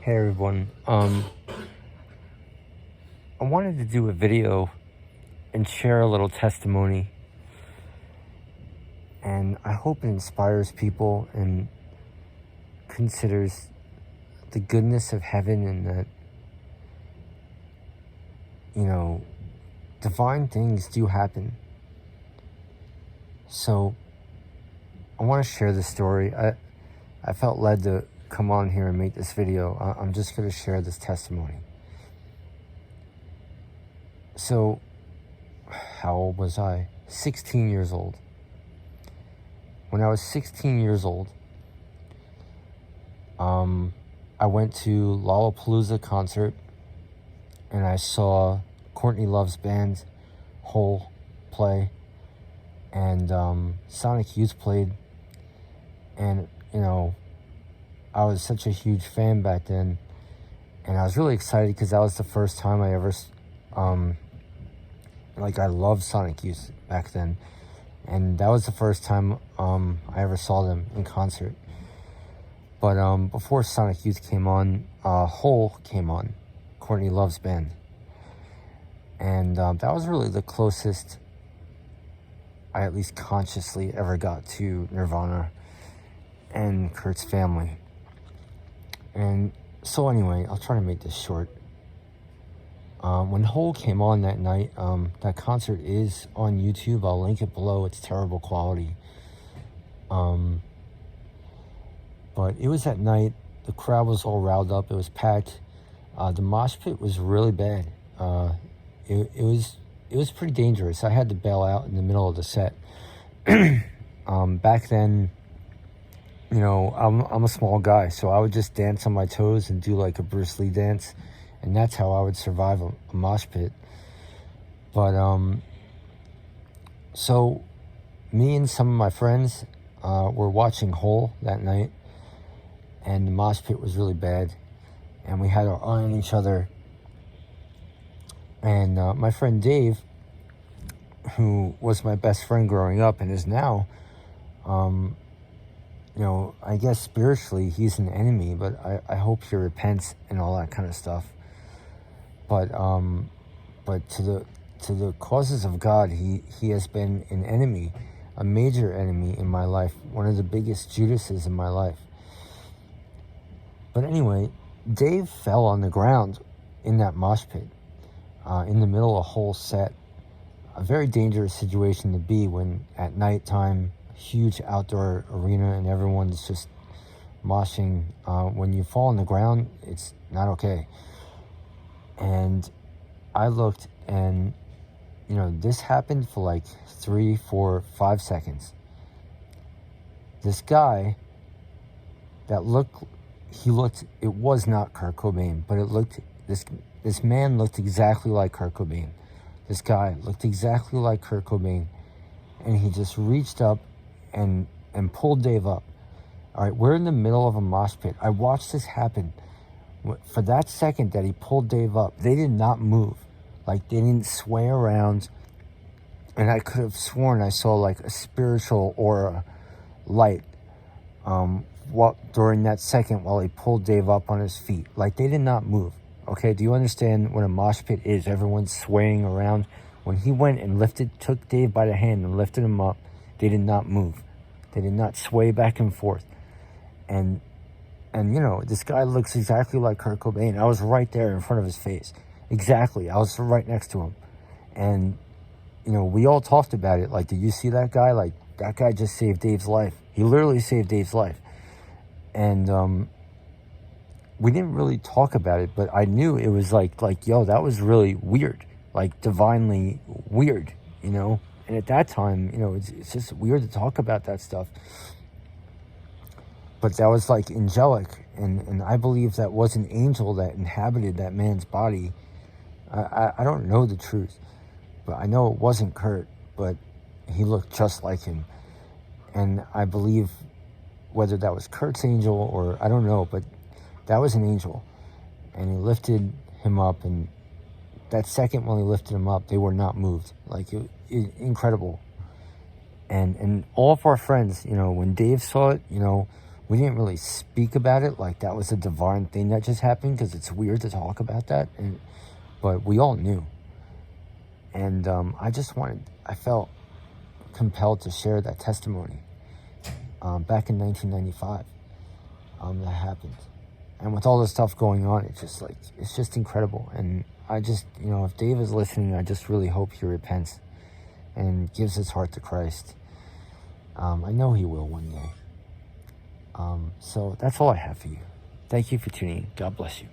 Hey everyone. I wanted to do a video and share a little testimony, and I hope it inspires people and considers the goodness of heaven, and that, divine things do happen. So I want to share this story. I felt led to come on here and make this video. I'm just going to share this testimony. So, how old was I? 16 years old. When I was 16 years old, I went to Lollapalooza concert, and I saw Courtney Love's band, Hole, play, and Sonic Youth played, and, I was such a huge fan back then, and I was really excited because that was the first time I ever, I loved Sonic Youth back then, and that was the first time I ever saw them in concert. But before Sonic Youth came on, Hole came on, Courtney Love's band, and that was really the closest I at least consciously ever got to Nirvana and Kurt's family. And so anyway, I'll try to make this short. When Hole came on that night, that concert is on YouTube. I'll link it below. It's terrible quality. But it was at night. The crowd was all riled up. It was packed. The mosh pit was really bad. It was pretty dangerous. I had to bail out in the middle of the set. Back then, I'm a small guy, so I would just dance on my toes and do like a Bruce Lee dance, and that's how I would survive a mosh pit. But so me and some of my friends were watching Hole that night, and the mosh pit was really bad, and we had our eye on each other. And my friend Dave, who was my best friend growing up and is now, I guess spiritually he's an enemy, but I hope he repents and all that kind of stuff. But to the causes of God, he has been an enemy, a major enemy in my life, one of the biggest Judases in my life. But anyway, Dave fell on the ground in that mosh pit, in the middle of a whole set. A very dangerous situation to be when at nighttime, huge outdoor arena, and everyone's just moshing. When you fall on the ground, it's not okay. And I looked, and this happened for like 3, 4, 5 seconds. This guy that it was not Kurt Cobain, but this man looked exactly like Kurt Cobain. This guy looked exactly like Kurt Cobain, and he just reached up and pulled Dave up. All right, we're in the middle of a mosh pit. I watched this happen. For that second that he pulled Dave up, they did not move. Like, they didn't sway around, and I could have sworn I saw like a spiritual aura light during that second while he pulled Dave up on his feet. Like, they did not move. Okay, do you understand what a mosh pit is? Everyone's swaying around. When he went and took Dave by the hand and lifted him up, they did not move. They did not sway back and forth. And this guy looks exactly like Kurt Cobain. I was right there in front of his face. Exactly. I was right next to him. And, we all talked about it. Like, did you see that guy? Like, that guy just saved Dave's life. He literally saved Dave's life. And, we didn't really talk about it, but I knew it was like, yo, that was really weird, like divinely weird, And at that time, it's just weird to talk about that stuff. But that was like angelic, and I believe that was an angel that inhabited that man's body. I don't know the truth, but I know it wasn't Kurt, but he looked just like him. And I believe whether that was Kurt's angel or I don't know, but that was an angel, and he lifted him up, and that second when he lifted him up, they were not moved. Like, incredible. And all of our friends, when Dave saw it, we didn't really speak about it like that was a divine thing that just happened, because it's weird to talk about that, but we all knew. And I felt compelled to share that testimony back in 1995 that happened. And with all this stuff going on, it's just incredible. And I just, if Dave is listening, I just really hope he repents and gives his heart to Christ. I know he will one day. So that's all I have for you. Thank you for tuning in. God bless you.